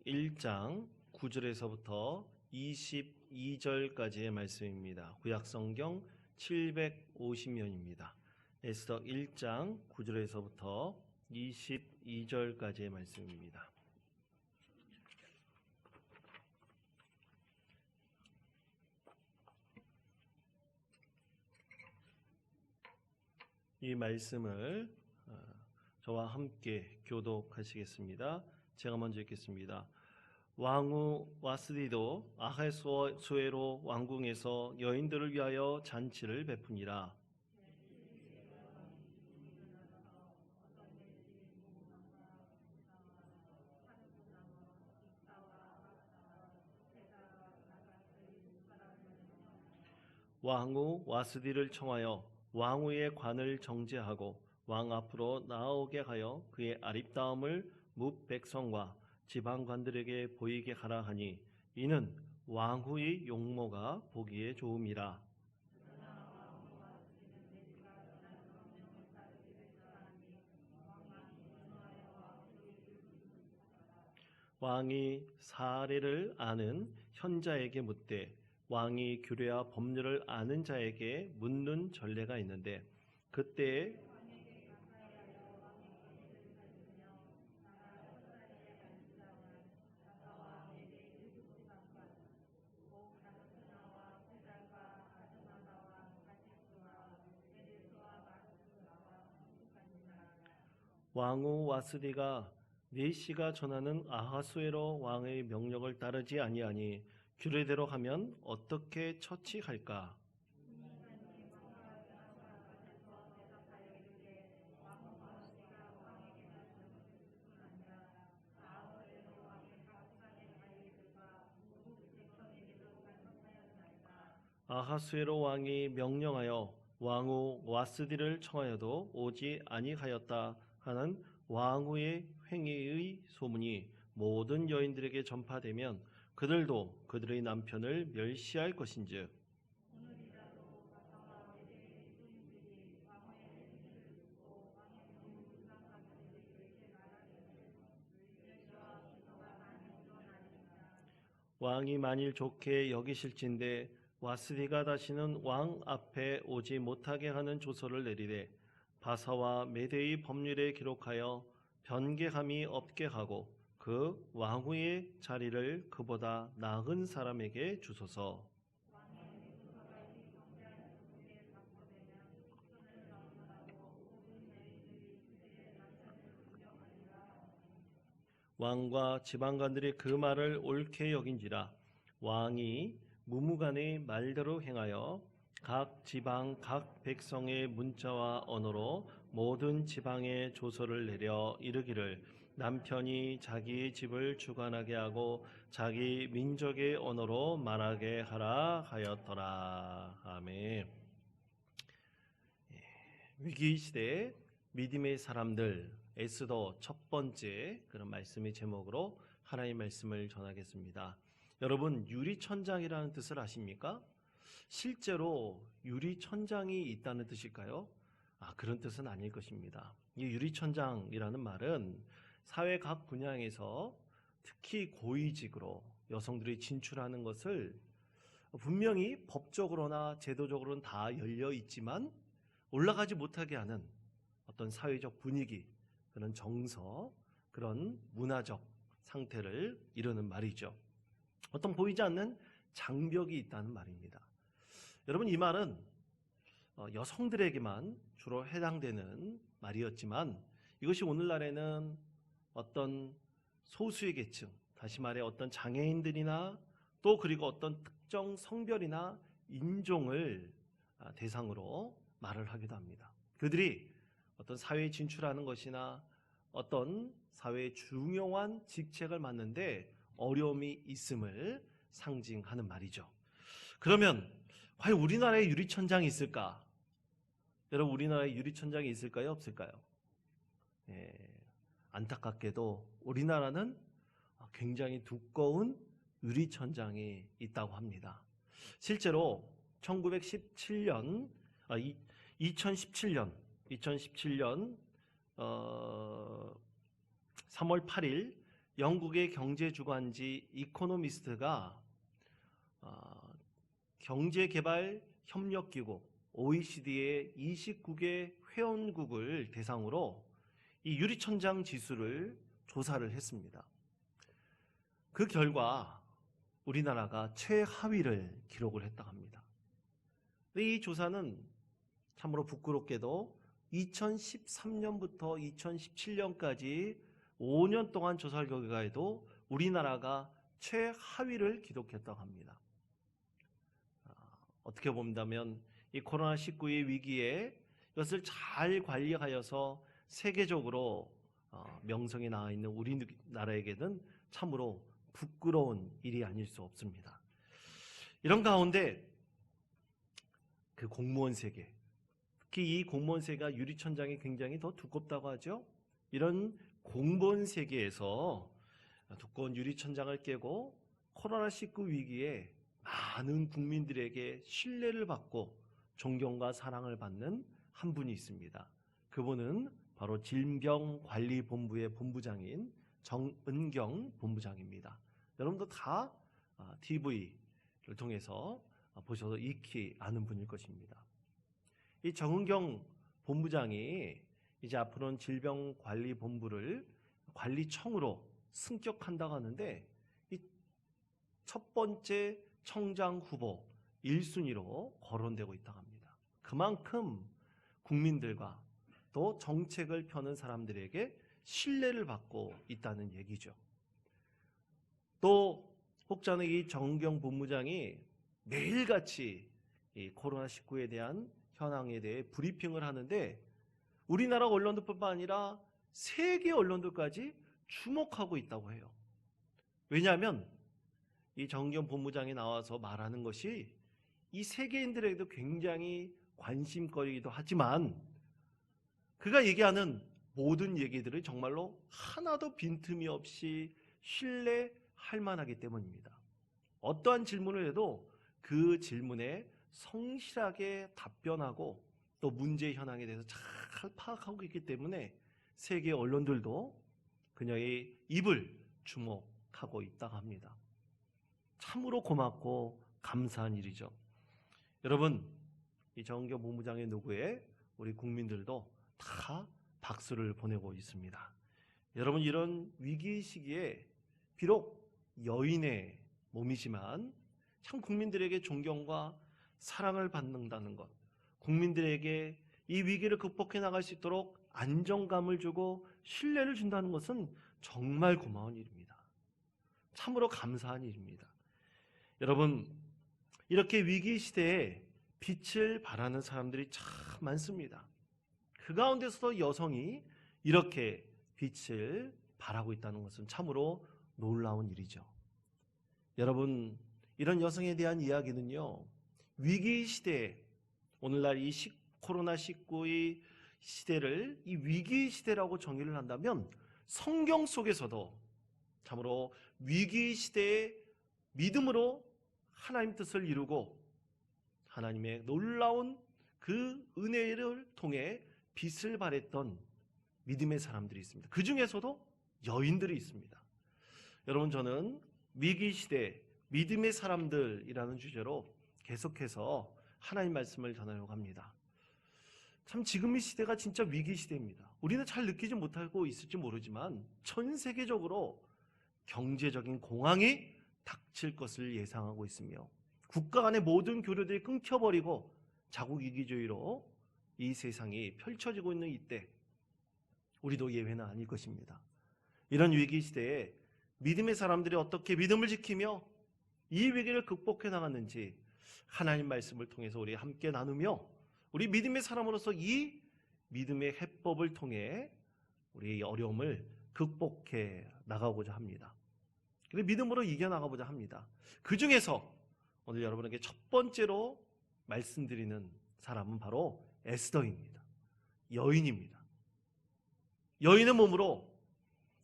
1장 9절에서부터 22절까지의 말씀입니다. 구약성경 750면입니다. 에스더 1장 9절에서부터 22절까지의 말씀입니다. 이 말씀을 저와 함께 교독하시겠습니다. 제가 먼저 읽겠습니다. 왕후 와스디도 아하수에로 왕궁에서 여인들을 위하여 잔치를 베푸니라. 왕후 와스디를 청하여 왕후의 관을 정제하고 왕 앞으로 나아오게 하여 그의 아립다움을 뭇 백성과 지방관들에게 보이게 하라 하니 이는 왕후의 용모가 보기에 좋음이라. 왕이 사례를 아는 현자에게 묻되 왕이 규례와 법률을 아는 자에게 묻는 전례가 있는데 그때 왕후 와스디가 네시가 전하는 아하수에로 왕의 명령을 따르지 아니하니 규례대로 하면 어떻게 처치할까? 아하수에로 왕이 명령하여 왕후 와스디를 청하여도 오지 아니하였다 하는 왕후의 행위의 소문이 모든 여인들에게 전파되면 그들도 그들의 남편을 멸시할 것인즉 왕이 만일 좋게 여기실진데 와스디가 다시는 왕 앞에 오지 못하게 하는 조서를 내리되 바사와 메대의 법률에 기록하여 변개함이 없게 하고 그 왕후의 자리를 그보다 나은 사람에게 주소서. 왕과 지방관들이 그 말을 옳게 여긴지라 왕이 무무간의 말대로 행하여 각 지방 각 백성의 문자와 언어로 모든 지방에 조서를 내려 이르기를 남편이 자기 집을 주관하게 하고 자기 민족의 언어로 말하게 하라 하였더라. 아멘. 위기 시대에 믿음의 사람들 에스더 첫 번째 그런 말씀의 제목으로 하나님의 말씀을 전하겠습니다. 여러분 유리천장이라는 뜻을 아십니까? 실제로 유리천장이 있다는 뜻일까요? 그런 뜻은 아닐 것입니다. 이 유리천장이라는 말은 사회 각 분야에서 특히 고위직으로 여성들이 진출하는 것을 분명히 법적으로나 제도적으로는 다 열려 있지만 올라가지 못하게 하는 어떤 사회적 분위기, 그런 정서, 그런 문화적 상태를 이루는 말이죠. 어떤 보이지 않는 장벽이 있다는 말입니다. 여러분 이 말은 여성들에게만 주로 해당되는 말이었지만 이것이 오늘날에는 어떤 소수의 계층, 다시 말해 어떤 장애인들이나 또 그리고 어떤 특정 성별이나 인종을 대상으로 말을 하기도 합니다. 그들이 어떤 사회에 진출하는 것이나 어떤 사회의 중요한 직책을 맡는데 어려움이 있음을 상징하는 말이죠. 그러면 과연 우리나라에 유리천장이 있을까? 여러분 우리나라에 유리천장이 있을까요? 없을까요? 안타깝게도 우리나라는 굉장히 두꺼운 유리천장이 있다고 합니다. 실제로 2017년 3월 8일 영국의 경제 주간지 이코노미스트가 경제개발협력기구 OECD의 29개 회원국을 대상으로 이 유리천장 지수를 조사를 했습니다. 그 결과 우리나라가 최하위를 기록을 했다고 합니다. 이 조사는 참으로 부끄럽게도 2013년부터 2017년까지 5년 동안 조사 결과에도 우리나라가 최하위를 기록했다고 합니다. 어떻게 본다면 이 코로나19의 위기에 이것을 잘 관리하여서 세계적으로 명성이 나와 있는 우리나라에게는 참으로 부끄러운 일이 아닐 수 없습니다. 이런 가운데 그 공무원 세계, 특히 이 공무원 세계가 유리천장이 굉장히 더 두껍다고 하죠. 이런 공무원 세계에서 두꺼운 유리천장을 깨고 코로나19 위기에 많은 국민들에게 신뢰를 받고 존경과 사랑을 받는 한 분이 있습니다. 그분은 바로 질병관리본부의 본부장인 정은경 본부장입니다. 여러분도 다 TV를 통해서 보셔서 익히 아는 분일 것입니다. 이 정은경 본부장이 이제 앞으로는 질병관리본부를 관리청으로 승격한다고 하는데 이 첫 번째 청장 후보 1순위로 거론되고 있다고 합니다. 그만큼 국민들과 또 정책을 펴는 사람들에게 신뢰를 받고 있다는 얘기죠. 또 혹자는 이 정은경 본부장이 매일같이 이 코로나19에 대한 현황에 대해 브리핑을 하는데 우리나라 언론들뿐만 아니라 세계 언론들까지 주목하고 있다고 해요. 왜냐하면 이 정은경 본부장이 나와서 말하는 것이 이 세계인들에게도 굉장히 관심거리이기도 하지만 그가 얘기하는 모든 얘기들을 정말로 하나도 빈틈이 없이 신뢰할 만하기 때문입니다. 어떠한 질문을 해도 그 질문에 성실하게 답변하고 또 문제 현황에 대해서 잘 파악하고 있기 때문에 세계 언론들도 그녀의 입을 주목하고 있다고 합니다. 참으로 고맙고 감사한 일이죠. 여러분, 이 정은경 본부장의 노고에 우리 국민들도 다 박수를 보내고 있습니다. 여러분, 이런 위기 시기에 비록 여인의 몸이지만 참 국민들에게 존경과 사랑을 받는다는 것, 국민들에게 이 위기를 극복해 나갈 수 있도록 안정감을 주고 신뢰를 준다는 것은 정말 고마운 일입니다. 참으로 감사한 일입니다. 여러분, 이렇게 위기 시대에 빛을 발하는 사람들이 참 많습니다. 그 가운데서도 여성이 이렇게 빛을 발하고 있다는 것은 참으로 놀라운 일이죠. 여러분, 이런 여성에 대한 이야기는요, 위기 시대에 오늘날 이 코로나19의 시대를 이 위기 시대라고 정의를 한다면 성경 속에서도 참으로 위기 시대에 믿음으로 하나님 뜻을 이루고 하나님의 놀라운 그 은혜를 통해 빛을 발했던 믿음의 사람들이 있습니다. 그 중에서도 여인들이 있습니다. 여러분, 저는 위기 시대 믿음의 사람들이라는 주제로 계속해서 하나님 말씀을 전하려고 합니다. 참 지금 이 시대가 진짜 위기 시대입니다. 우리는 잘 느끼지 못하고 있을지 모르지만 전 세계적으로 경제적인 공황이 닥칠 것을 예상하고 있으며 국가 간의 모든 교류들이 끊겨버리고 자국 이기주의로 이 세상이 펼쳐지고 있는 이때 우리도 예외는 아닐 것입니다. 이런 위기 시대에 믿음의 사람들이 어떻게 믿음을 지키며 이 위기를 극복해 나갔는지 하나님 말씀을 통해서 우리 함께 나누며 우리 믿음의 사람으로서 이 믿음의 해법을 통해 우리의 어려움을 극복해 나가고자 합니다. 그리고 믿음으로 이겨나가고자 합니다. 그 중에서 오늘 여러분에게 첫 번째로 말씀드리는 사람은 바로 에스더입니다. 여인입니다. 여인의 몸으로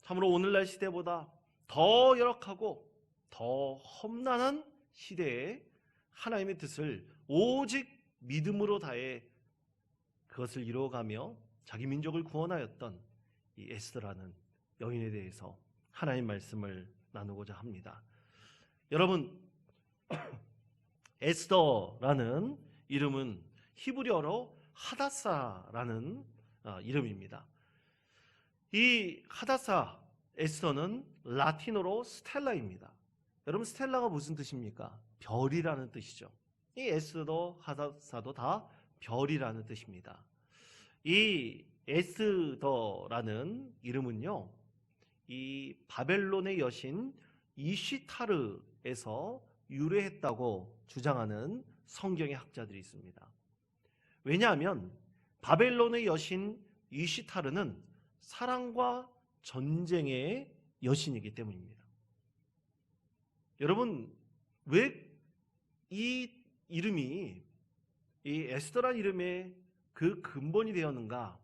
참으로 오늘날 시대보다 더 열악하고 더 험난한 시대에 하나님의 뜻을 오직 믿음으로 다해 그것을 이루어가며 자기 민족을 구원하였던 이 에스더라는 여인에 대해서 하나님 말씀을 나누고자 합니다. 여러분, 에스더라는 이름은 히브리어로 하다사라는 이름입니다. 이 하다사 에스더는 라틴어로 스텔라입니다. 여러분, 스텔라가 무슨 뜻입니까? 별이라는 뜻이죠. 이 에스더도 하다사도 다 별이라는 뜻입니다. 이 에스더라는 이름은요, 이 바벨론의 여신 이시타르에서 유래했다고 주장하는 성경의 학자들이 있습니다. 왜냐하면 바벨론의 여신 이시타르는 사랑과 전쟁의 여신이기 때문입니다. 여러분, 왜 이 이름이 이 에스더란 이름의 그 근본이 되었는가?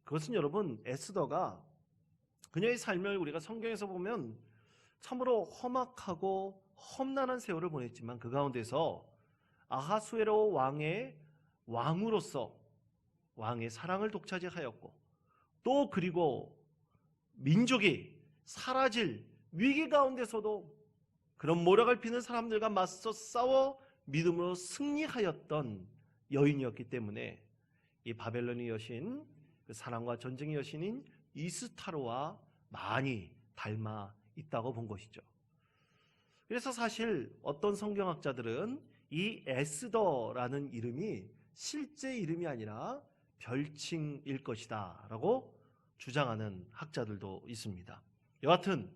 그것은 여러분, 에스더가 그녀의 삶을 우리가 성경에서 보면 참으로 험악하고 험난한 세월을 보냈지만 그 가운데서 아하수에로 왕의 왕으로서 왕의 사랑을 독차지하였고, 또 그리고 민족이 사라질 위기 가운데서도 그런 모략을 피는 사람들과 맞서 싸워 믿음으로 승리하였던 여인이었기 때문에 이 바벨론의 여신, 그 사랑과 전쟁의 여신인 이스타르와 많이 닮아 있다고 본 것이죠. 그래서 사실 어떤 성경학자들은 이 에스더라는 이름이 실제 이름이 아니라 별칭일 것이다 라고 주장하는 학자들도 있습니다. 여하튼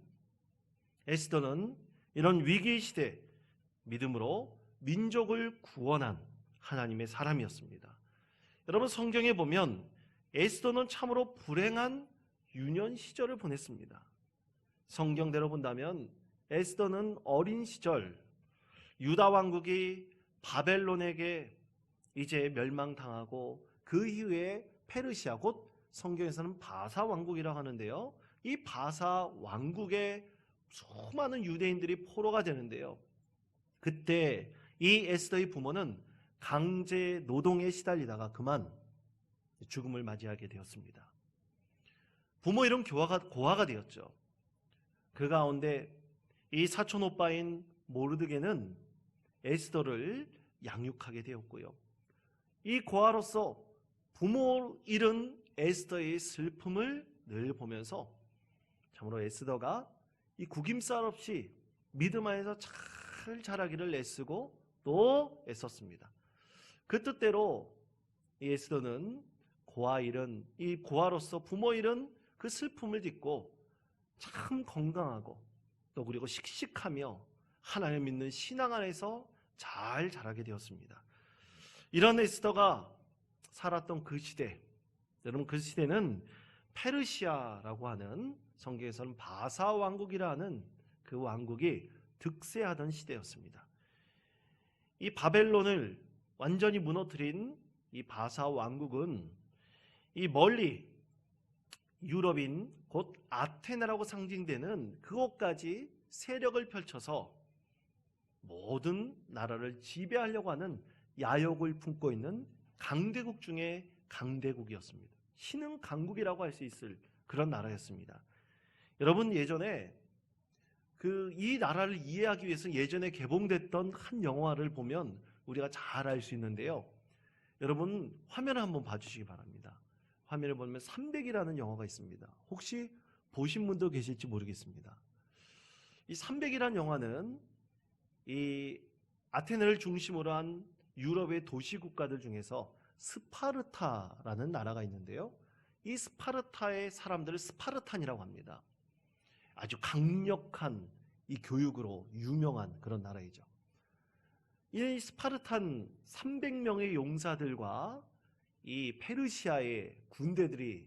에스더는 이런 위기의 시대 믿음으로 민족을 구원한 하나님의 사람이었습니다. 여러분, 성경에 보면 에스더는 참으로 불행한 유년 시절을 보냈습니다. 성경대로 본다면 에스더는 어린 시절 유다 왕국이 바벨론에게 이제 멸망당하고 그 이후에 페르시아, 곧 성경에서는 바사 왕국이라고 하는데요, 이 바사 왕국에 수많은 유대인들이 포로가 되는데요, 그때 이 에스더의 부모는 강제 노동에 시달리다가 그만 죽음을 맞이하게 되었습니다. 부모 이름 고아가 되었죠. 그 가운데 이 사촌 오빠인 모르드게는 에스더를 양육하게 되었고요, 이 고아로서 부모 잃은 에스더의 슬픔을 늘 보면서 참으로 에스더가 이 구김살 없이 믿음 안에서 잘 자라기를 애쓰고 또 애썼습니다. 그 뜻대로 이 에스더는 고아 잃은, 이 고아로서 부모 잃은 그 슬픔을 딛고 참 건강하고 또 그리고 씩씩하며 하나님 믿는 신앙 안에서 잘 자라게 되었습니다. 이런 에스더가 살았던 그 시대, 여러분, 그 시대는 페르시아라고 하는, 성경에서는 바사 왕국이라는 그 왕국이 득세하던 시대였습니다. 이 바벨론을 완전히 무너뜨린 이 바사 왕국은 이 멀리 유럽인 곧 아테네라고 상징되는 그곳까지 세력을 펼쳐서 모든 나라를 지배하려고 하는 야욕을 품고 있는 강대국 중에 강대국이었습니다. 신흥 강국이라고 할 수 있을 그런 나라였습니다. 여러분, 예전에 이 나라를 이해하기 위해서 예전에 개봉됐던 한 영화를 보면 우리가 잘 알 수 있는데요, 여러분 화면을 한번 봐주시기 바랍니다. 화면을 보면 300이라는 영화가 있습니다. 혹시 보신 분도 계실지 모르겠습니다. 이 300이라는 영화는 이 아테네를 중심으로 한 유럽의 도시 국가들 중에서 스파르타라는 나라가 있는데요, 이 스파르타의 사람들을 스파르탄이라고 합니다. 아주 강력한 이 교육으로 유명한 그런 나라이죠. 이 스파르탄 300명의 용사들과 이 페르시아의 군대들이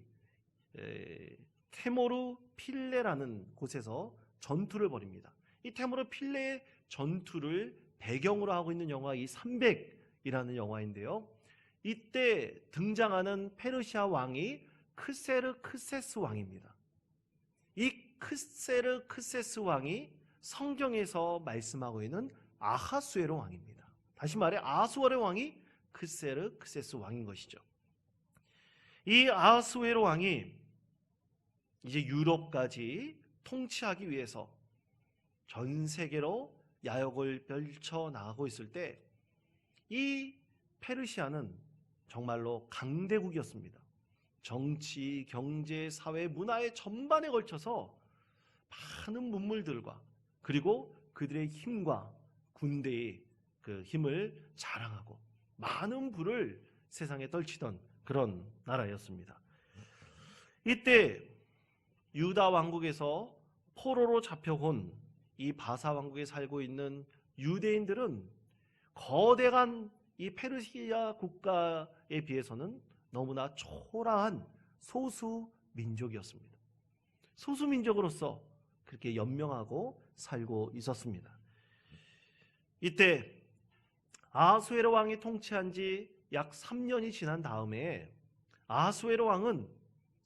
테모르 필레라는 곳에서 전투를 벌입니다. 이 테모르 필레의 전투를 배경으로 하고 있는 영화 이 300이라는 영화인데요, 이때 등장하는 페르시아 왕이 크세르크세스 왕입니다. 이 크세르크세스 왕이 성경에서 말씀하고 있는 아하수에로 왕입니다. 다시 말해 아하수에로 왕이 크세르크세스 왕인 것이죠. 이 아하수에로 왕이 이제 유럽까지 통치하기 위해서 전 세계로 야욕을 펼쳐 나가고 있을 때 이 페르시아는 정말로 강대국이었습니다. 정치, 경제, 사회, 문화의 전반에 걸쳐서 많은 문물들과 그리고 그들의 힘과 군대의 그 힘을 자랑하고 많은 부를 세상에 떨치던 그런 나라였습니다. 이때 유다 왕국에서 포로로 잡혀온 이 바사 왕국에 살고 있는 유대인들은 거대한 이 페르시아 국가에 비해서는 너무나 초라한 소수 민족이었습니다. 소수 민족으로서 그렇게 연명하고 살고 있었습니다. 이때 아하수에로 왕이 통치한 지 약 3년이 지난 다음에 아하수에로 왕은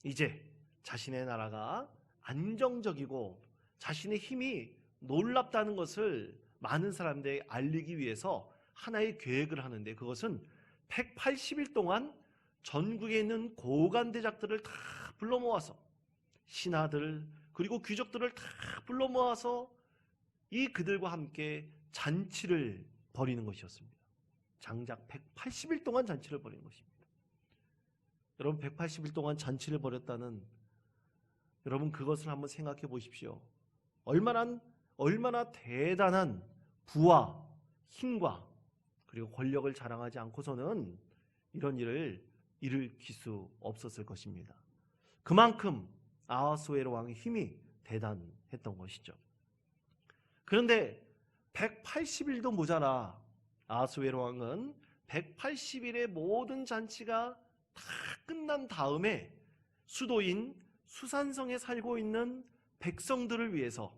이제 자신의 나라가 안정적이고 자신의 힘이 놀랍다는 것을 많은 사람들에게 알리기 위해서 하나의 계획을 하는데, 그것은 180일 동안 전국에 있는 고관대작들을 다 불러 모아서 신하들 그리고 귀족들을 다 불러 모아서 이 그들과 함께 잔치를 벌이는 것이었습니다. 장작 180일 동안 잔치를 벌이는 것입니다. 여러분, 180일 동안 잔치를 벌였다는, 여러분 그것을 한번 생각해 보십시오. 얼마나 대단한 부와 힘과 그리고 권력을 자랑하지 않고서는 이런 일을 일으킬 수 없었을 것입니다. 그만큼 아하수에로 왕의 힘이 대단했던 것이죠. 그런데 180일도 모자라 아하수에로 왕은 180일의 모든 잔치가 다 끝난 다음에 수도인 수산성에 살고 있는 백성들을 위해서,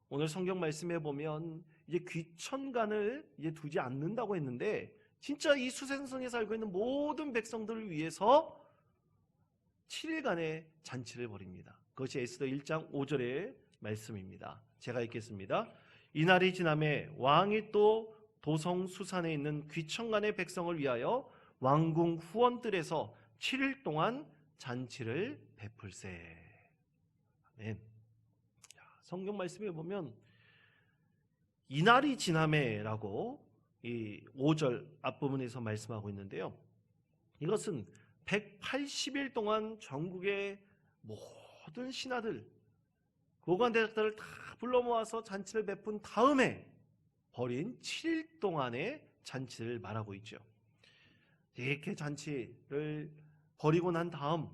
오늘 성경 말씀에 보면 이제 귀천간을 이제 두지 않는다고 했는데, 진짜 이 수산성에 살고 있는 모든 백성들을 위해서 7일간의 잔치를 벌입니다. 그것이 에스더 1장 5절의 말씀입니다. 제가 읽겠습니다. 이날이 지남에 왕이 또 도성 수산에 있는 귀천간의 백성을 위하여 왕궁 후원들에서 7일 동안 잔치를 베풀세. 아멘. 성경 말씀에 보면 이날이 지남에라고 이 5절 앞부분에서 말씀하고 있는데요. 이것은 180일 동안 전국의 모든 신하들, 고관대작들을 다 불러 모아서 잔치를 베푼 다음에 벌인 7일 동안의 잔치를 말하고 있죠. 이렇게 잔치를 벌이고 난 다음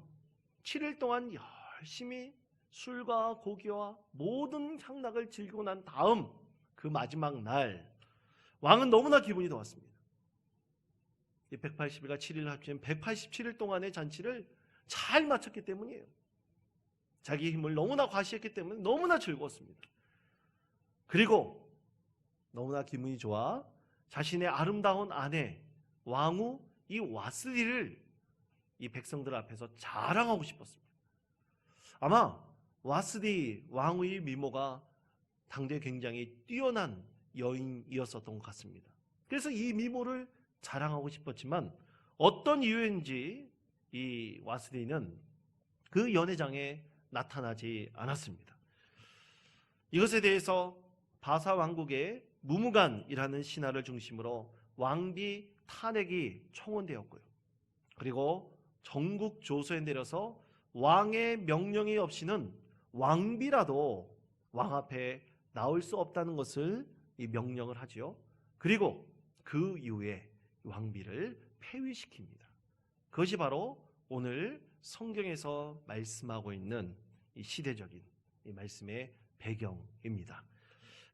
7일 동안 열심히 술과 고기와 모든 향락을 즐기고 난 다음 그 마지막 날, 왕은 너무나 기분이 좋았습니다. 이 180일과 7일을 합치면 187일 동안의 잔치를 잘 마쳤기 때문이에요. 자기 힘을 너무나 과시했기 때문에 너무나 즐거웠습니다. 그리고 너무나 기분이 좋아 자신의 아름다운 아내 왕후 이 와스디를 이 백성들 앞에서 자랑하고 싶었습니다. 아마 와스디 왕후의 미모가 당대 굉장히 뛰어난 여인이었었던 것 같습니다. 그래서 이 미모를 자랑하고 싶었지만 어떤 이유인지 이 와스디는 그 연회장에 나타나지 않았습니다. 이것에 대해서 바사 왕국의 무무간이라는 신하를 중심으로 왕비 탄핵이 청원되었고요. 그리고 전국 조서에 내려서 왕의 명령이 없이는 왕비라도 왕 앞에 나올 수 없다는 것을 이 명령을 하지요. 그리고 그 이후에 왕비를 폐위시킵니다. 그것이 바로 오늘 성경에서 말씀하고 있는 이 시대적인 이 말씀의 배경입니다.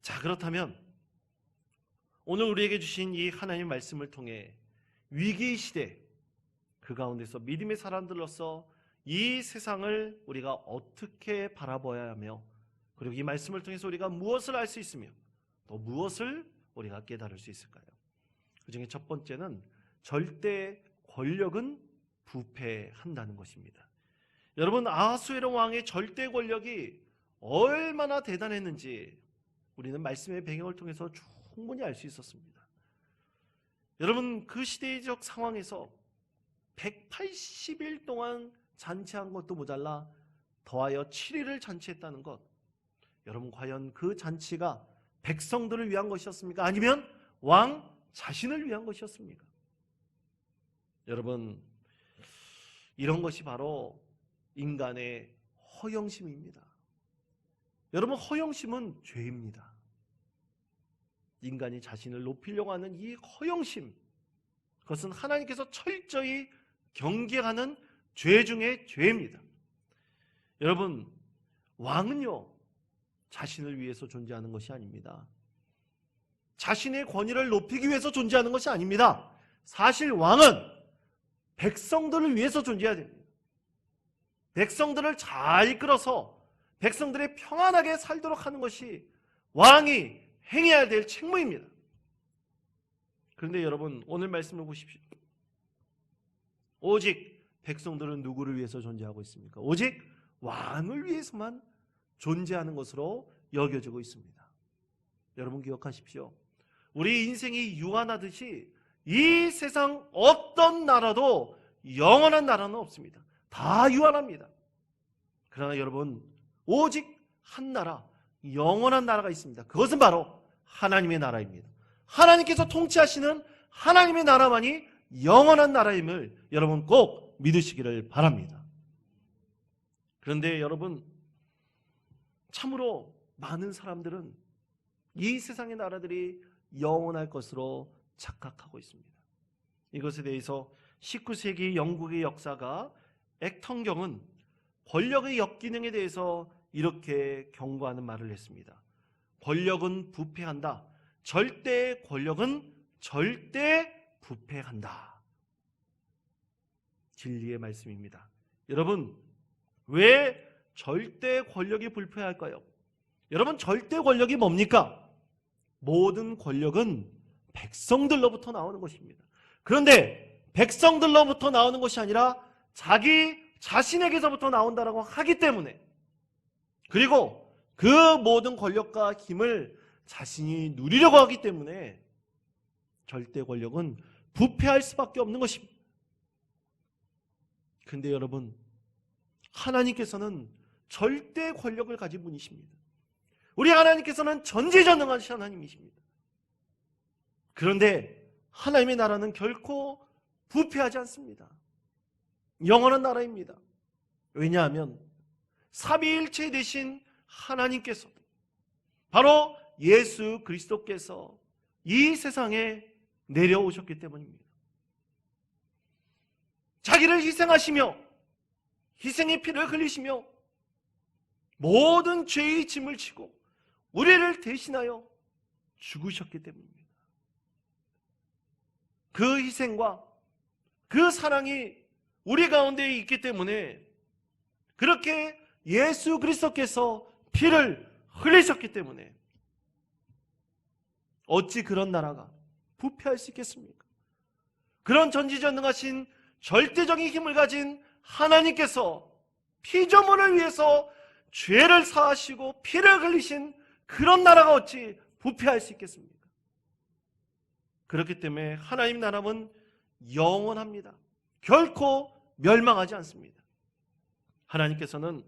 자, 그렇다면 오늘 우리에게 주신 이 하나님의 말씀을 통해 위기의 시대, 그 가운데서 믿음의 사람들로서 이 세상을 우리가 어떻게 바라봐야 하며, 그리고 이 말씀을 통해서 우리가 무엇을 알 수 있으며 또 무엇을 우리가 깨달을 수 있을까요? 그 중에 첫 번째는 절대 권력은 부패한다는 것입니다. 여러분, 아하수에로 왕의 절대 권력이 얼마나 대단했는지 우리는 말씀의 배경을 통해서 충분히 알 수 있었습니다. 여러분, 그 시대적 상황에서 180일 동안 잔치한 것도 모자라 더하여 7일을 잔치했다는 것, 여러분, 과연 그 잔치가 백성들을 위한 것이었습니까? 아니면 왕 자신을 위한 것이었습니까? 여러분, 이런 것이 바로 인간의 허영심입니다. 여러분, 허영심은 죄입니다. 인간이 자신을 높이려고 하는 이 허영심, 그것은 하나님께서 철저히 경계하는 죄 중에 죄입니다. 여러분, 왕은요, 자신을 위해서 존재하는 것이 아닙니다. 자신의 권위를 높이기 위해서 존재하는 것이 아닙니다. 사실 왕은 백성들을 위해서 존재해야 됩니다. 백성들을 잘 이끌어서 백성들이 평안하게 살도록 하는 것이 왕이 행해야 될 책무입니다. 그런데 여러분, 오늘 말씀을 보십시오. 오직 백성들은 누구를 위해서 존재하고 있습니까? 오직 왕을 위해서만 존재하는 것으로 여겨지고 있습니다. 여러분, 기억하십시오. 우리 인생이 유한하듯이 이 세상 어떤 나라도 영원한 나라는 없습니다. 다 유한합니다. 그러나 여러분, 오직 한 나라, 영원한 나라가 있습니다. 그것은 바로 하나님의 나라입니다. 하나님께서 통치하시는 하나님의 나라만이 영원한 나라임을 여러분 꼭 믿으시기를 바랍니다. 그런데 여러분, 참으로 많은 사람들은 이 세상의 나라들이 영원할 것으로 착각하고 있습니다. 이것에 대해서 19세기 영국의 역사가 액턴경은 권력의 역기능에 대해서 이렇게 경고하는 말을 했습니다. 권력은 부패한다. 절대 권력은 절대 부패한다. 진리의 말씀입니다. 여러분, 왜 절대 권력이 불패할까요? 여러분, 절대 권력이 뭡니까? 모든 권력은 백성들로부터 나오는 것입니다. 그런데 백성들로부터 나오는 것이 아니라 자기 자신에게서부터 나온다라고 하기 때문에, 그리고 그 모든 권력과 힘을 자신이 누리려고 하기 때문에 절대 권력은 부패할 수밖에 없는 것입니다. 그런데 여러분, 하나님께서는 절대 권력을 가진 분이십니다. 우리 하나님께서는 전지전능하신 하나님이십니다. 그런데 하나님의 나라는 결코 부패하지 않습니다. 영원한 나라입니다. 왜냐하면 삼위일체 되신 하나님께서, 바로 예수 그리스도께서 이 세상에 내려오셨기 때문입니다. 자기를 희생하시며 희생의 피를 흘리시며 모든 죄의 짐을 지고 우리를 대신하여 죽으셨기 때문입니다. 그 희생과 그 사랑이 우리 가운데 있기 때문에, 그렇게 예수 그리스도께서 피를 흘리셨기 때문에 어찌 그런 나라가 부패할 수 있겠습니까? 그런 전지전능하신 절대적인 힘을 가진 하나님께서 피조물을 위해서 죄를 사하시고 피를 흘리신 그런 나라가 어찌 부패할 수 있겠습니까? 그렇기 때문에 하나님 나라는 영원합니다. 결코 멸망하지 않습니다. 하나님께서는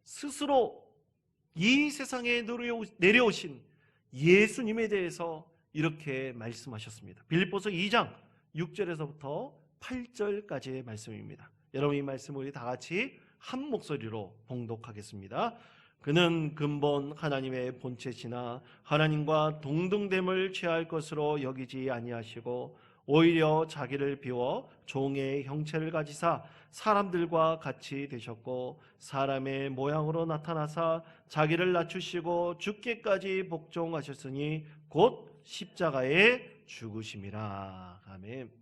스스로 이 세상에 내려오신 예수님에 대해서 이렇게 말씀하셨습니다. 빌립보서 2장 6절에서부터 8절까지의 말씀입니다. 여러분, 이 말씀 우리 다 같이 한 목소리로 봉독하겠습니다. 그는 근본 하나님의 본체시나 하나님과 동등됨을 취할 것으로 여기지 아니하시고 오히려 자기를 비워 종의 형체를 가지사 사람들과 같이 되셨고 사람의 모양으로 나타나사 자기를 낮추시고 죽기까지 복종하셨으니 곧 십자가에 죽으심이라. 아멘.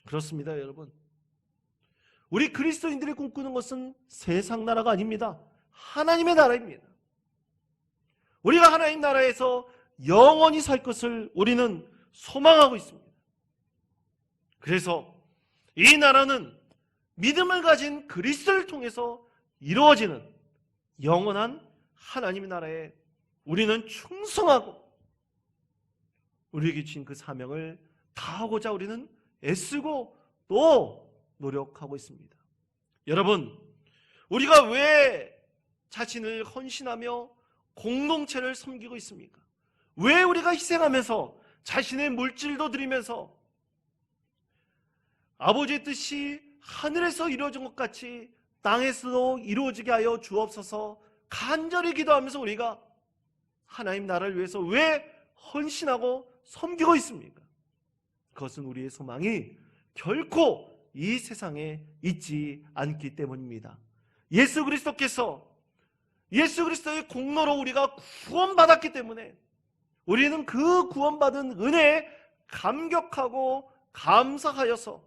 그렇습니다, 여러분. 우리 그리스도인들이 꿈꾸는 것은 세상 나라가 아닙니다. 하나님의 나라입니다. 우리가 하나님 나라에서 영원히 살 것을 우리는 소망하고 있습니다. 그래서 이 나라는 믿음을 가진 그리스도를 통해서 이루어지는 영원한 하나님의 나라에 우리는 충성하고 우리에게 주신 그 사명을 다하고자 우리는 애쓰고 또 노력하고 있습니다. 여러분, 우리가 왜 자신을 헌신하며 공동체를 섬기고 있습니까? 왜 우리가 희생하면서 자신의 물질도 드리면서 아버지의 뜻이 하늘에서 이루어진 것 같이 땅에서도 이루어지게 하여 주옵소서 간절히 기도하면서 우리가 하나님 나라를 위해서 왜 헌신하고 섬기고 있습니까? 그것은 우리의 소망이 결코 이 세상에 있지 않기 때문입니다. 예수 그리스도의 공로로 우리가 구원받았기 때문에 우리는 그 구원받은 은혜에 감격하고 감사하여서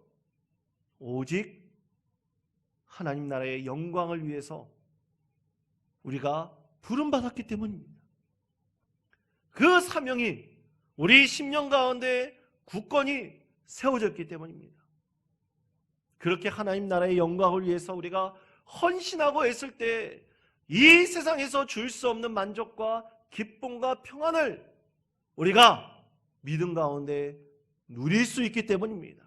오직 하나님 나라의 영광을 위해서 우리가 부름받았기 때문입니다. 그 사명이 우리 심령 가운데 굳건히 세워졌기 때문입니다. 그렇게 하나님 나라의 영광을 위해서 우리가 헌신하고 애쓸 때 이 세상에서 줄 수 없는 만족과 기쁨과 평안을 우리가 믿음 가운데 누릴 수 있기 때문입니다.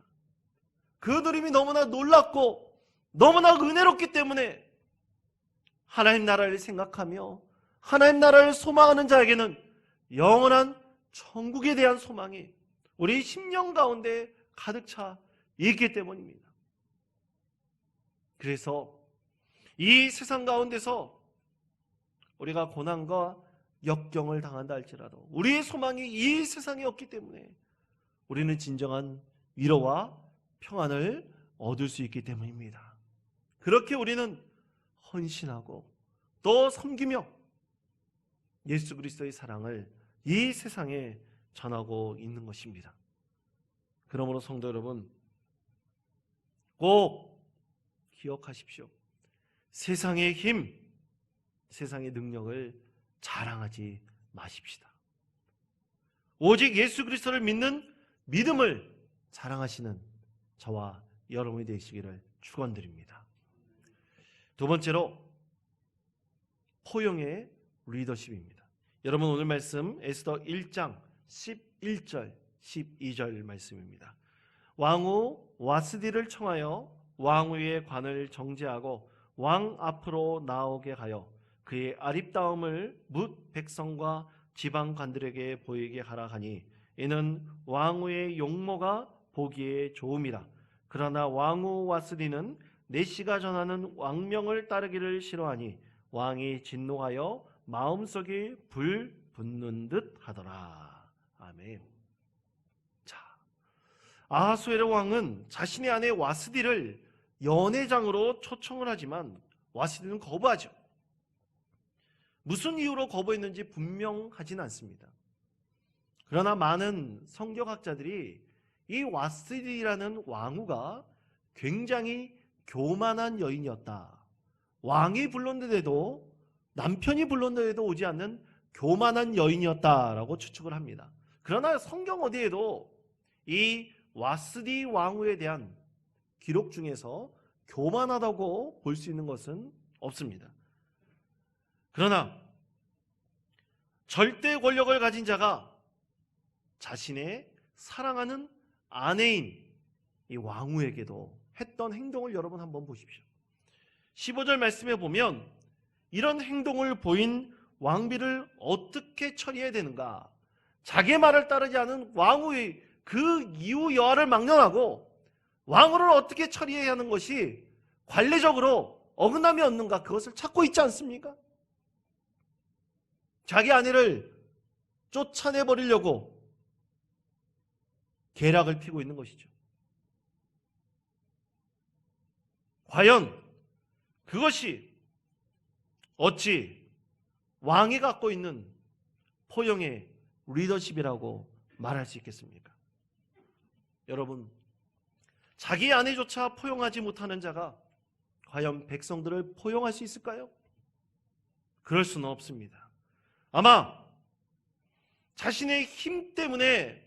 그 누림이 너무나 놀랍고 너무나 은혜롭기 때문에 하나님 나라를 생각하며 하나님 나라를 소망하는 자에게는 영원한 천국에 대한 소망이 우리 심령 가운데 가득 차 있기 때문입니다. 그래서 이 세상 가운데서 우리가 고난과 역경을 당한다 할지라도 우리의 소망이 이 세상에 없기 때문에 우리는 진정한 위로와 평안을 얻을 수 있기 때문입니다. 그렇게 우리는 헌신하고 또 섬기며 예수 그리스도의 사랑을 이 세상에 전하고 있는 것입니다. 그러므로 성도 여러분, 꼭 기억하십시오. 세상의 힘, 세상의 능력을 자랑하지 마십시다. 오직 예수 그리스도를 믿는 믿음을 자랑하시는 저와 여러분이 되시기를 축원드립니다. 두 번째로 포용의 리더십입니다. 여러분, 오늘 말씀 에스더 1장 11절 12절 말씀입니다. 왕후 와스디를 청하여 왕위의 관을 정죄하고 왕 앞으로 나오게 하여 그의 아립다움을 뭇 백성과 지방관들에게 보이게 하라 하니 이는 왕후의 용모가 보기에 좋음이라. 그러나 왕후 와스디는 내시가 전하는 왕명을 따르기를 싫어하니 왕이 진노하여 마음속에 불 붙는 듯 하더라. 아멘. 자, 아하수에로 왕은 자신의 아내 와스디를 연회장으로 초청을 하지만 와스디는 거부하죠. 무슨 이유로 거부했는지 분명하지는 않습니다. 그러나 많은 성경학자들이 이 와스디라는 왕후가 굉장히 교만한 여인이었다. 왕이 불렀는데도 남편이 불렀는데도 오지 않는 교만한 여인이었다라고 추측을 합니다. 그러나 성경 어디에도 이 와스디 왕후에 대한 기록 중에서 교만하다고 볼 수 있는 것은 없습니다. 그러나 절대 권력을 가진 자가 자신의 사랑하는 아내인 이 왕후에게도 했던 행동을 여러분 한번 보십시오. 15절 말씀에 보면 이런 행동을 보인 왕비를 어떻게 처리해야 되는가, 자기의 말을 따르지 않은 왕후의 그 이후 여하를 막론하고 왕후를 어떻게 처리해야 하는 것이 관례적으로 어긋남이 없는가, 그것을 찾고 있지 않습니까? 자기 아내를 쫓아내버리려고 계략을 피고 있는 것이죠. 과연 그것이 어찌 왕이 갖고 있는 포용의 리더십이라고 말할 수 있겠습니까? 여러분, 자기 아내조차 포용하지 못하는 자가 과연 백성들을 포용할 수 있을까요? 그럴 수는 없습니다. 아마 자신의 힘 때문에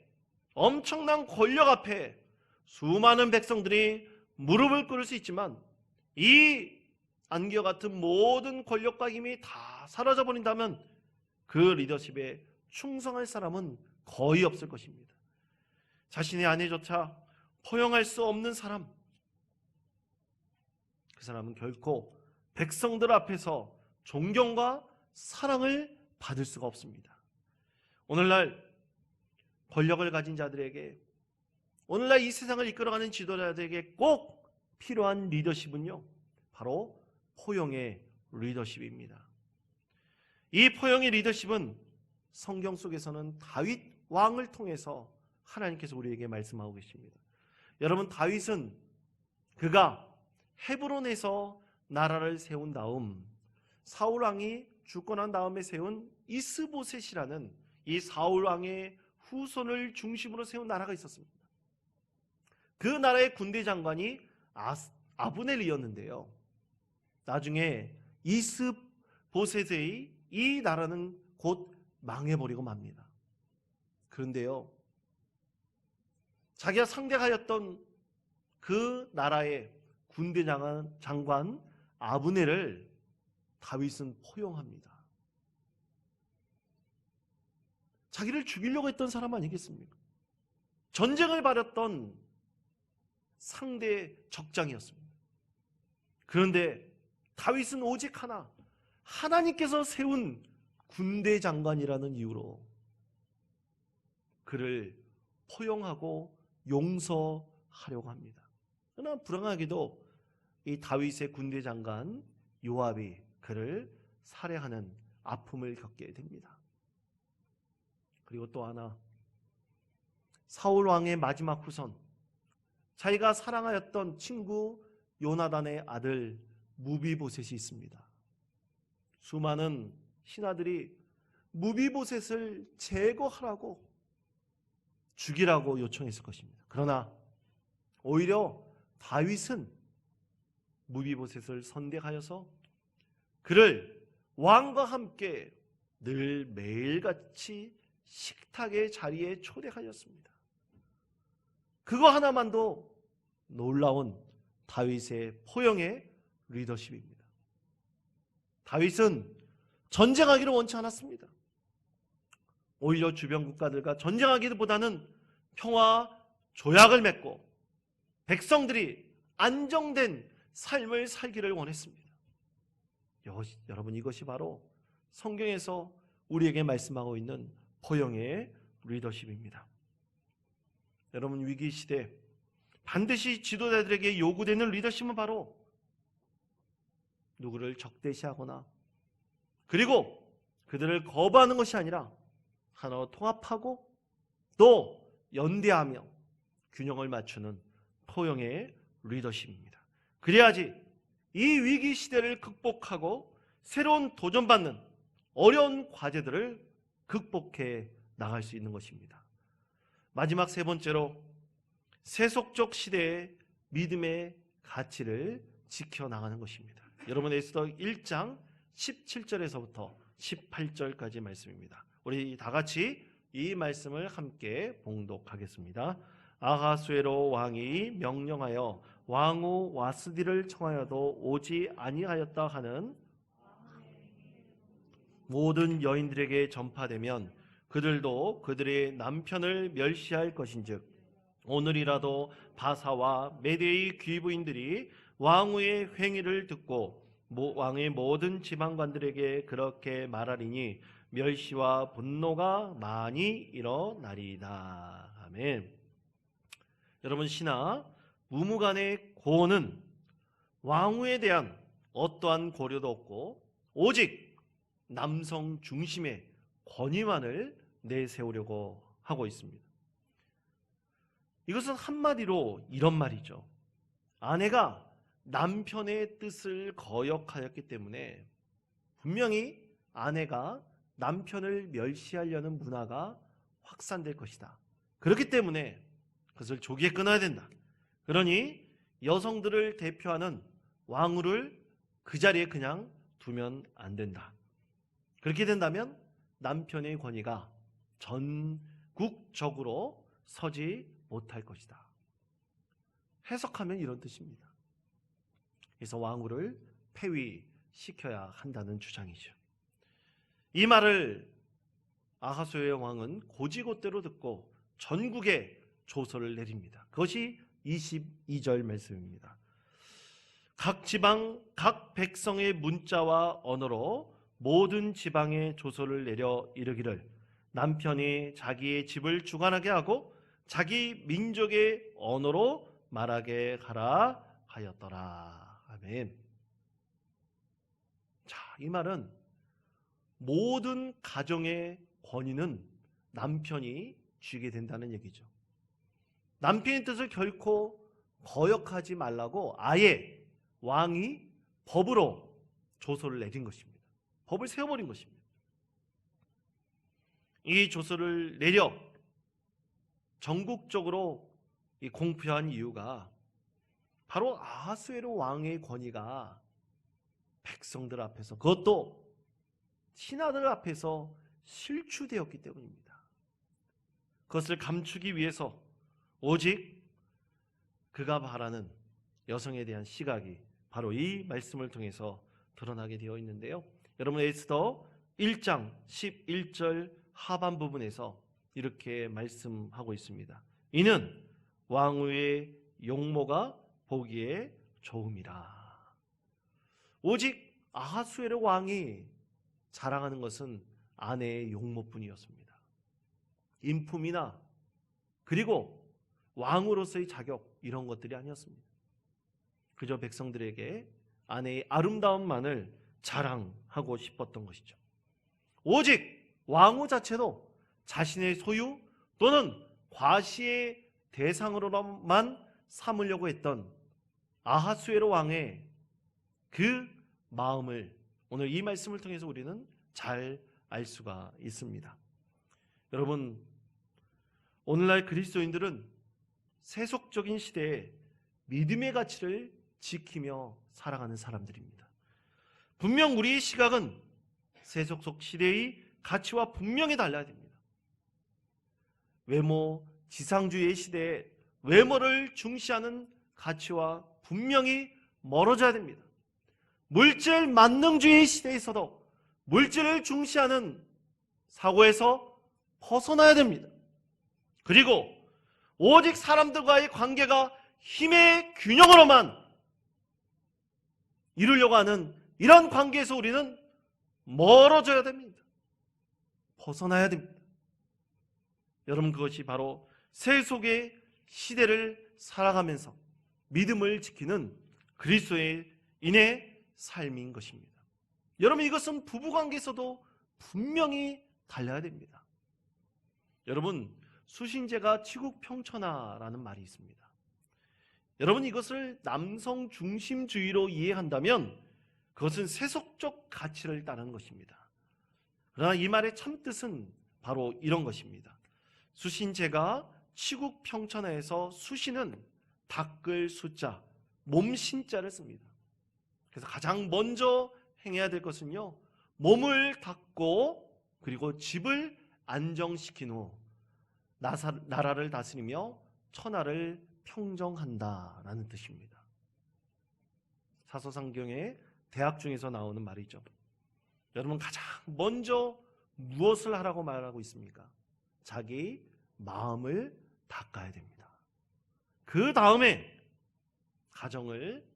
엄청난 권력 앞에 수많은 백성들이 무릎을 꿇을 수 있지만 이 안개와 같은 모든 권력과 힘이 다 사라져버린다면 그 리더십에 충성할 사람은 거의 없을 것입니다. 자신의 아내조차 포용할 수 없는 사람, 그 사람은 결코 백성들 앞에서 존경과 사랑을 받을 수가 없습니다. 오늘날 권력을 가진 자들에게, 오늘날 이 세상을 이끌어가는 지도자들에게 꼭 필요한 리더십은요, 바로 포용의 리더십입니다. 이 포용의 리더십은 성경 속에서는 다윗 왕을 통해서 하나님께서 우리에게 말씀하고 계십니다. 여러분, 다윗은 그가 헤브론에서 나라를 세운 다음 사울 왕이 죽고 난 다음에 세운 이스보셋이라는 이 사울 왕의 후손을 중심으로 세운 나라가 있었습니다. 그 나라의 군대 장관이 아브넬이었는데요, 나중에 이스보셋의 이 나라는 곧 망해버리고 맙니다. 그런데요, 자기가 상대하였던 그 나라의 군대 장관 아브넬을 다윗은 포용합니다. 자기를 죽이려고 했던 사람 아니겠습니까? 전쟁을 벌였던 상대 적장이었습니다. 그런데 다윗은 오직 하나, 하나님께서 세운 군대 장관이라는 이유로 그를 포용하고 용서하려고 합니다. 그러나 불행하게도 이 다윗의 군대 장관 요압이 그를 살해하는 아픔을 겪게 됩니다. 그리고 또 하나, 사울 왕의 마지막 후손, 자기가 사랑하였던 친구 요나단의 아들 무비보셋이 있습니다. 수많은 신하들이 무비보셋을 제거하라고, 죽이라고 요청했을 것입니다. 그러나 오히려 다윗은 무비보셋을 선택하여서 그를 왕과 함께 늘 매일같이 식탁의 자리에 초대하였습니다. 그거 하나만도 놀라운 다윗의 포용의 리더십입니다. 다윗은 전쟁하기를 원치 않았습니다. 오히려 주변 국가들과 전쟁하기보다는 평화 조약을 맺고 백성들이 안정된 삶을 살기를 원했습니다. 여러분, 이것이 바로 성경에서 우리에게 말씀하고 있는 포용의 리더십입니다. 여러분, 위기 시대 반드시 지도자들에게 요구되는 리더십은 바로 누구를 적대시하거나 그리고 그들을 거부하는 것이 아니라 하나로 통합하고 또 연대하며 균형을 맞추는 포용의 리더십입니다. 그래야지 이 위기 시대를 극복하고 새로운 도전받는 어려운 과제들을 극복해 나갈 수 있는 것입니다. 마지막 세 번째로, 세속적 시대의 믿음의 가치를 지켜나가는 것입니다. 여러분, 에스더 1장 17절에서부터 18절까지 말씀입니다. 우리 다 같이 이 말씀을 함께 봉독하겠습니다. 아하수에로 왕이 명령하여 왕후 와스디를 청하여도 오지 아니하였다 하는 모든 여인들에게 전파되면 그들도 그들의 남편을 멸시할 것인즉 오늘이라도 바사와 메대의 귀부인들이 왕후의 행위를 듣고 왕의 모든 지방관들에게 그렇게 말하리니 멸시와 분노가 많이 일어나리이다. 아멘. 여러분, 신하 무무간의 고언은 왕후에 대한 어떠한 고려도 없고 오직 남성 중심의 권위만을 내세우려고 하고 있습니다. 이것은 한마디로 이런 말이죠. 아내가 남편의 뜻을 거역하였기 때문에 분명히 아내가 남편을 멸시하려는 문화가 확산될 것이다. 그렇기 때문에 그것을 조기에 끊어야 된다. 그러니 여성들을 대표하는 왕후를 그 자리에 그냥 두면 안 된다. 그렇게 된다면 남편의 권위가 전국적으로 서지 못할 것이다. 해석하면 이런 뜻입니다. 그래서 왕후를 폐위시켜야 한다는 주장이죠. 이 말을 아하수의 왕은 고지고대로 듣고 전국에 조서를 내립니다. 그것이 22절 말씀입니다. 각 지방 각 백성의 문자와 언어로 모든 지방에 조서를 내려 이르기를 남편이 자기의 집을 주관하게 하고 자기 민족의 언어로 말하게 하라 하였더라. 아멘. 자, 이 말은 모든 가정의 권위는 남편이 쥐게 된다는 얘기죠. 남편의 뜻을 결코 거역하지 말라고 아예 왕이 법으로 조서를 내린 것입니다. 법을 세워버린 것입니다. 이 조서를 내려 전국적으로 공표한 이유가 바로 아하수에로 왕의 권위가 백성들 앞에서, 그것도 신하들 앞에서 실추되었기 때문입니다. 그것을 감추기 위해서 오직 그가 바라는 여성에 대한 시각이 바로 이 말씀을 통해서 드러나게 되어 있는데요. 여러분, 에스더 1장 11절 하반 부분에서 이렇게 말씀하고 있습니다. 이는 왕후의 용모가 보기에 좋음이라. 오직 아하수에로 왕이 자랑하는 것은 아내의 용모뿐이었습니다. 인품이나 그리고 왕으로서의 자격, 이런 것들이 아니었습니다. 그저 백성들에게 아내의 아름다움만을 자랑하고 싶었던 것이죠. 오직 왕후 자체도 자신의 소유 또는 과시의 대상으로만 삼으려고 했던 아하수에로 왕의 그 마음을 오늘 이 말씀을 통해서 우리는 잘 알 수가 있습니다. 여러분, 오늘날 그리스도인들은 세속적인 시대에 믿음의 가치를 지키며 살아가는 사람들입니다. 분명 우리의 시각은 세속 속 시대의 가치와 분명히 달라야 됩니다. 외모 지상주의의 시대에 외모를 중시하는 가치와 분명히 멀어져야 됩니다. 물질 만능주의 시대에서도 물질을 중시하는 사고에서 벗어나야 됩니다. 그리고 오직 사람들과의 관계가 힘의 균형으로만 이루려고 하는 이런 관계에서 우리는 멀어져야 됩니다. 벗어나야 됩니다. 여러분, 그것이 바로 세속의 시대를 살아가면서 믿음을 지키는 그리스도인의 삶인 것입니다. 여러분, 이것은 부부관계에서도 분명히 달라야 됩니다. 여러분, 수신제가 치국평천하라는 말이 있습니다. 여러분, 이것을 남성 중심주의로 이해한다면 그것은 세속적 가치를 따르는 것입니다. 그러나 이 말의 참뜻은 바로 이런 것입니다. 수신제가 치국평천하에서 수신은 닦을 수자, 몸신자를 씁니다. 그래서 가장 먼저 행해야 될 것은요, 몸을 닦고 그리고 집을 안정시킨 후 나라를 다스리며 천하를 평정한다라는 뜻입니다. 사서상경의 대학 중에서 나오는 말이죠. 여러분, 가장 먼저 무엇을 하라고 말하고 있습니까? 자기 마음을 닦아야 됩니다. 그 다음에 가정을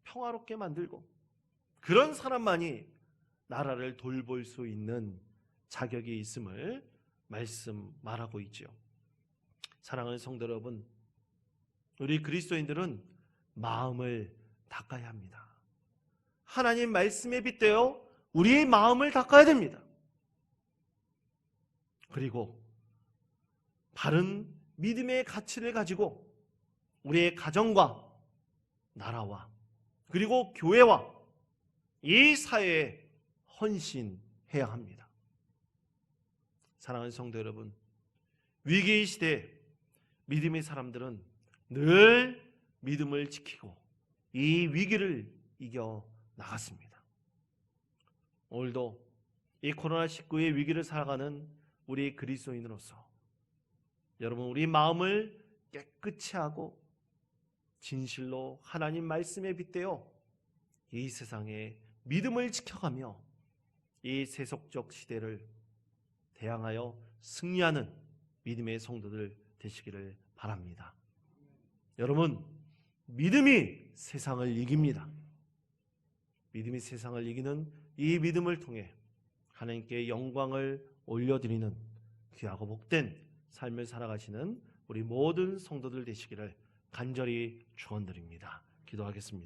평화롭게 만들고, 그런 사람만이 나라를 돌볼 수 있는 자격이 있음을 말하고 있죠. 사랑하는 성도 여러분, 우리 그리스도인들은 마음을 닦아야 합니다. 하나님 말씀에 빗대어 우리의 마음을 닦아야 됩니다. 그리고 바른 믿음의 가치를 가지고 우리의 가정과 나라와 그리고 교회와 이 사회에 헌신해야 합니다. 사랑하는 성도 여러분, 위기의 시대에 믿음의 사람들은 늘 믿음을 지키고 이 위기를 이겨 나갔습니다. 오늘도 이 코로나19의 위기를 살아가는 우리 그리스도인으로서 여러분, 우리 마음을 깨끗이 하고 진실로 하나님 말씀에 빗대어 이 세상에 믿음을 지켜가며 이 세속적 시대를 대항하여 승리하는 믿음의 성도들 되시기를 바랍니다. 여러분, 믿음이 세상을 이깁니다. 믿음이 세상을 이기는 이 믿음을 통해 하나님께 영광을 올려드리는 귀하고 복된 삶을 살아가시는 우리 모든 성도들 되시기를 간절히 축원드립니다. 기도하겠습니다.